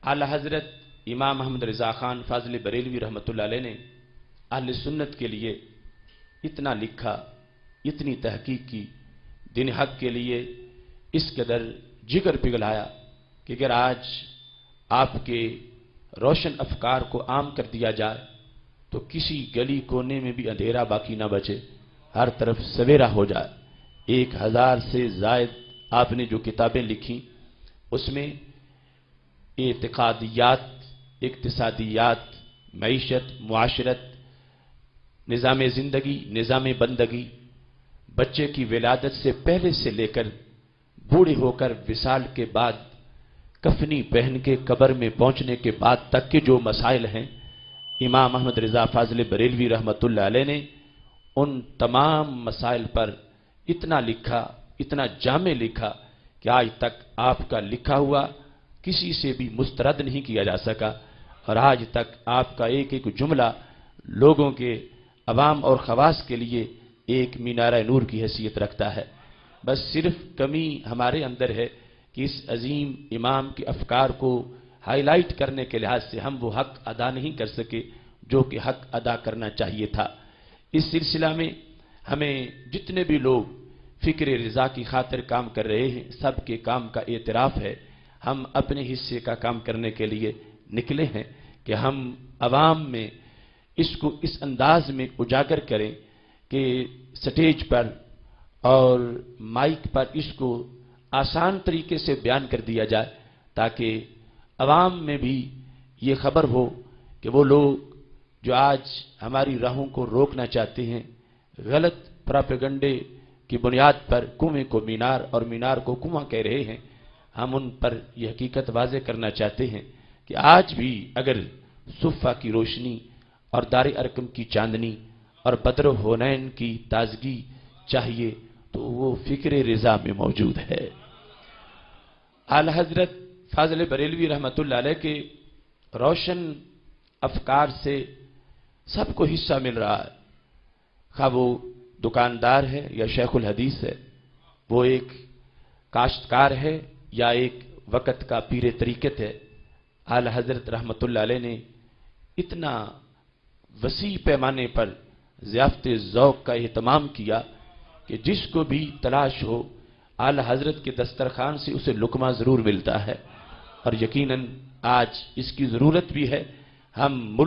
اعلی حضرت امام محمد رضا خان فاضل بریلوی رحمۃ اللہ علیہ نے اہل سنت کے لیے اتنا لکھا، اتنی تحقیق کی، دین حق کے لیے اس قدر جگر پگھلایا کہ اگر آج آپ کے روشن افکار کو عام کر دیا جائے تو کسی گلی کونے میں بھی اندھیرا باقی نہ بچے، ہر طرف سویرا ہو جائے۔ 1000 سے زائد آپ نے جو کتابیں لکھی اس میں اعتقادیات، اقتصادیات، معیشت، معاشرت، نظام زندگی، نظام بندگی، بچے کی ولادت سے پہلے سے لے کر بوڑھے ہو کر وصال کے بعد کفنی پہن کے قبر میں پہنچنے کے بعد تک کے جو مسائل ہیں، امام محمد رضا فاضل بریلوی رحمۃ اللہ علیہ نے ان تمام مسائل پر اتنا لکھا، اتنا جامع لکھا کہ آج تک آپ کا لکھا ہوا کسی سے بھی مسترد نہیں کیا جا سکا، اور آج تک آپ کا ایک ایک جملہ لوگوں کے، عوام اور خواص کے لیے ایک مینارہ نور کی حیثیت رکھتا ہے۔ بس صرف کمی ہمارے اندر ہے کہ اس عظیم امام کے افکار کو ہائی لائٹ کرنے کے لحاظ سے ہم وہ حق ادا نہیں کر سکے جو کہ حق ادا کرنا چاہیے تھا۔ اس سلسلہ میں ہمیں جتنے بھی لوگ فکر رضا کی خاطر کام کر رہے ہیں، سب کے کام کا اعتراف ہے۔ ہم اپنے حصے کا کام کرنے کے لیے نکلے ہیں کہ ہم عوام میں اس کو اس انداز میں اجاگر کریں کہ سٹیج پر اور مائک پر اس کو آسان طریقے سے بیان کر دیا جائے، تاکہ عوام میں بھی یہ خبر ہو کہ وہ لوگ جو آج ہماری راہوں کو روکنا چاہتے ہیں، غلط پراپیگنڈے کی بنیاد پر کنویں کو مینار اور مینار کو کنواں کہہ رہے ہیں، ہم ان پر یہ حقیقت واضح کرنا چاہتے ہیں کہ آج بھی اگر صفہ کی روشنی اور دار ارقم کی چاندنی اور بدر ہونین کی تازگی چاہیے تو وہ فکر رضا میں موجود ہے۔ اعلی حضرت فاضل بریلوی رحمۃ اللہ علیہ کے روشن افکار سے سب کو حصہ مل رہا ہے، خواہ وہ دکاندار ہے یا شیخ الحدیث ہے، وہ ایک کاشتکار ہے یا ایک وقت کا پیر طریقت ہے۔ اعلی حضرت رحمۃ اللہ علیہ نے اتنا وسیع پیمانے پر ضیافت ذوق کا اہتمام کیا کہ جس کو بھی تلاش ہو اعلی حضرت کے دسترخوان سے اسے لقمہ ضرور ملتا ہے، اور یقیناً آج اس کی ضرورت بھی ہے۔ ہم ملک